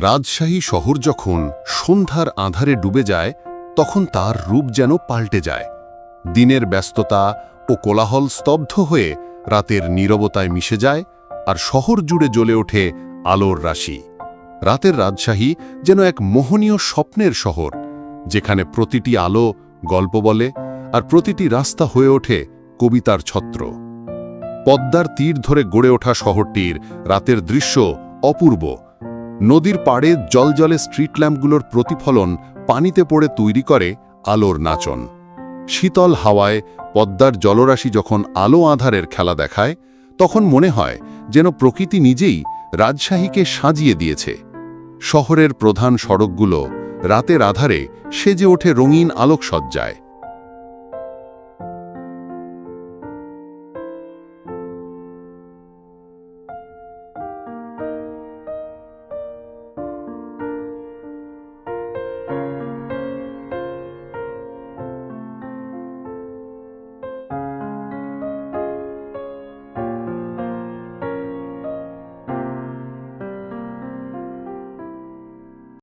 রাজশাহী শহর যখন সন্ধ্যার আঁধারে ডুবে যায় তখন তার রূপ যেন পাল্টে যায়। দিনের ব্যস্ততা ও কোলাহল স্তব্ধ হয়ে রাতের নীরবতায় মিশে যায়, আর শহর জুড়ে জ্বলে ওঠে আলোর রাশি। রাতের রাজশাহী যেন এক মোহনীয় স্বপ্নের শহর, যেখানে প্রতিটি আলো গল্প বলে আর প্রতিটি রাস্তা হয়ে ওঠে কবিতার ছত্র। পদ্মার তীর ধরে গড়ে ওঠা শহরটির রাতের দৃশ্য অপূর্ব। নদীর পাড়ে জলজলে স্ট্রিট ল্যাম্পগুলোর প্রতিফলন পানিতে পড়ে তৈরি করে আলোর নাচন। শীতল হাওয়ায় পদ্মার জলরাশি যখন আলো আঁধারের খেলা দেখায়, তখন মনে হয় যেন প্রকৃতি নিজেই রাজশাহীকে সাজিয়ে দিয়েছে। শহরের প্রধান সড়কগুলো রাতের আধারে সেজে ওঠে রঙিন আলোকসজ্জায়।